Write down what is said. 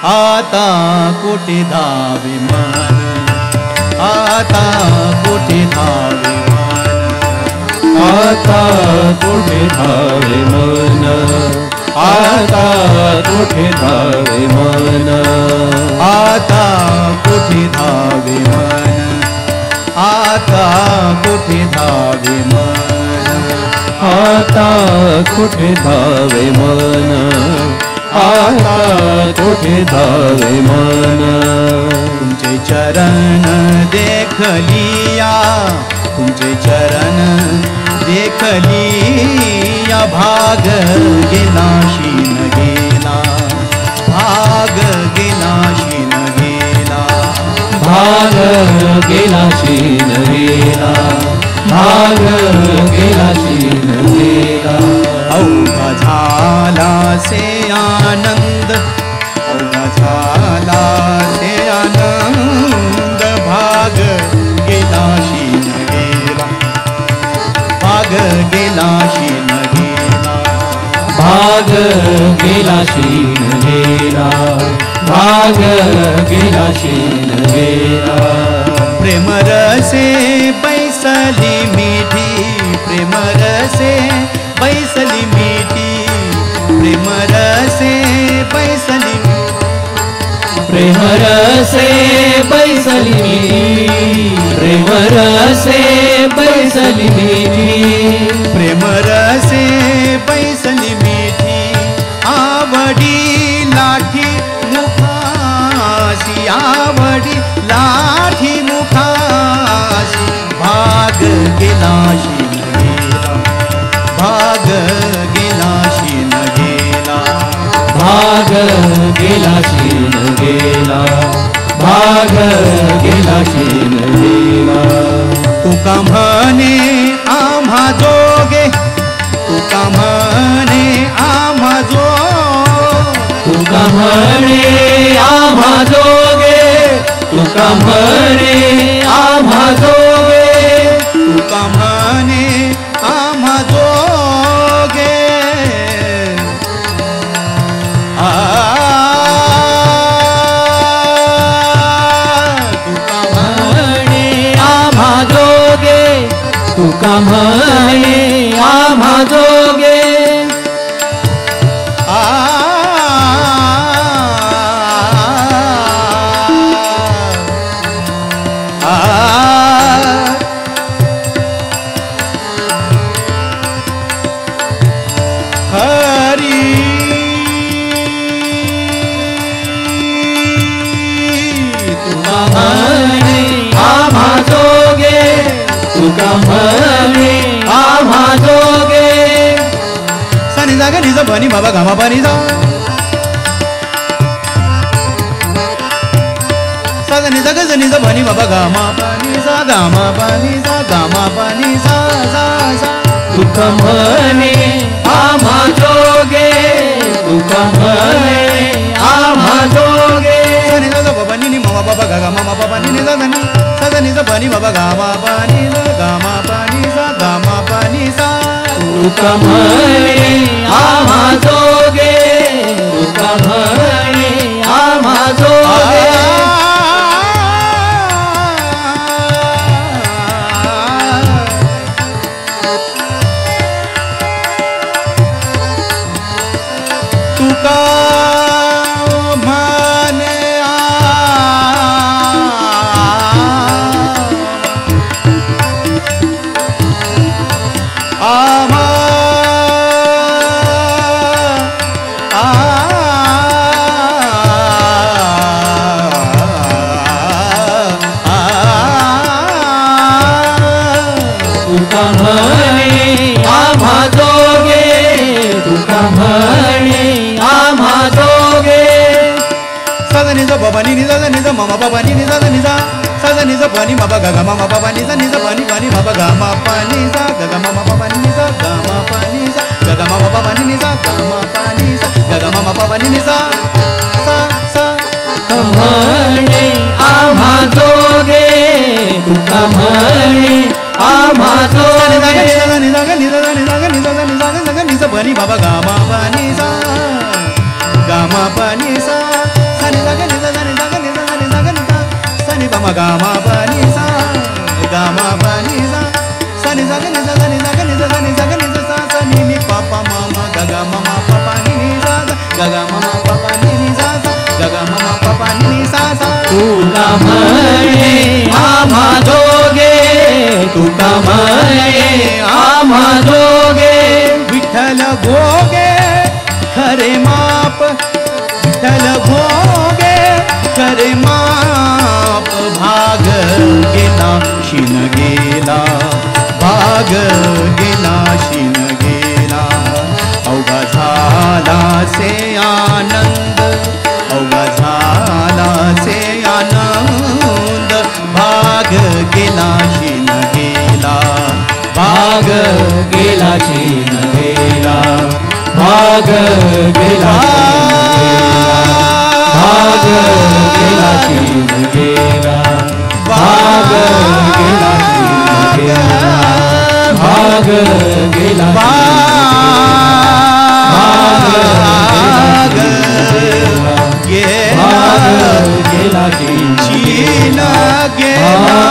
आता कुठे धावे मन, आता कुठे धावे मन, आता कुठे धावे मन, आता कुठे धावे मन, आता कुठे धावे मन, आता कुठे धावे मन, आता कुठे धावे मन, आता कुठे धावे मन. तुमचे चरण देखलिया, तुमचे चरण देखलिया, भाग गेला शीन गेला, भाग गेला शीन गेला, भाग गेला शीन गेला, भाग गेला शीन गेला. अवघा झाला से आनंद, अवघा झाला से आनंद, भाग गेला शीन गेला, भाग गेला शीन गेला, भाग गेला शीन गेला, भाग गेला शीन गेला. प्रेम रसे बैसली मीठी, प्रेम रसे बैसली मीठी, प्रेम रसे बैसली, प्रेम रसे बैसली मीठी, प्रेम रसे बैसली मीठी, प्रेम रसे बैसली मीठी, आवडी लाठी मुखासी, आवडी लाठी मुखासी, भाग गेला शीन गेला, भाग गेला शीन गेला, भाग गेला शीन गेला, भाग गेला शीन गेला. तुका म्हणे आम्हा जोगे, तुका म्हणे आम्हा जो, तुका म्हणे आम्हा जोगे, तुका म्हणे आम्हा जोगे, तुका म्हणे आम्हा जोगे. तुका म्हणे आम्हा जोगे, तुका म्हणे आम्हा जोगे. तुका म्हणे आम्हा जोगे. सा नि जा ग नि जा भ नि म ब ग म प नि जा, सा ग नि जा ग ज नि जा भ नि म ब ग म प नि जा ग म प नि जा ग म प नि जा सा सा. तुका म्हणे आम्हा जोगे, तुका म्हणे आम्हा जोगे. सा नि जा ज ब ब नि नि म ब ब ग ग म म प प नि नि जा ध नि, सा ग नि जा भ नि म ब ग म प नि जा ग म प नि जा ग म प नि सा. तुका म्हणे आम्हा जोगे, तुका म्हणे आम्हा जोगे. तुका म्हणे आम्हा तुका म्हणे आम्हा जोगे, तुका म्हणे आम्हा जोगे. सा ग नि जा ब ब नि नि जा ग नि जा म म प प नि नि जा ग नि जा, सा ग नि जा भ नि म ब ग ग म म प प नि जा नि जा भ नि म ब ग म प नि जा ग ग म म प प नि जा ग म प नि जा ग ग म म प प नि नि जा ग म प नि जा ग ग म म प प नि नि जा सा सा. तुका म्हणे आम्हा जोगे, तुका म्हणे आम्हा जोगे. नि जा ग नि जा ग नि जा ग नि जा ग नि जा ग नि जा ग नि जा भ नि म ब ग म प नि जा ग म प नि सा सा नि ga ma pa ni sa ga ma pa ni sa sa ni sa ga ni sa sa ni sa ga ni sa sa ni sa ga ni sa sa sa ni ni pa pa ma ma ga ga ma ma pa pa ni ni sa sa ga ga ma ma pa pa ni ni sa sa ga ga ma ma pa pa ni ni sa sa तुका म्हणे आम्हा दोघे तुका म्हणे आम्हा दोघे विठ्ठल भोगे खरे माप विठ्ठल भोगे खरे माप भाग गेला शिन गेला भाग गेला शिन गेला अवघा झाला से आनंद अवघा झाला से आनंद भाग गेला शिन गेला भाग गेला चीन गेला भाग गेला भाग गेला चीन गेला भाग गेला चीन गेला भाग गेला भाग गेला चीन गेला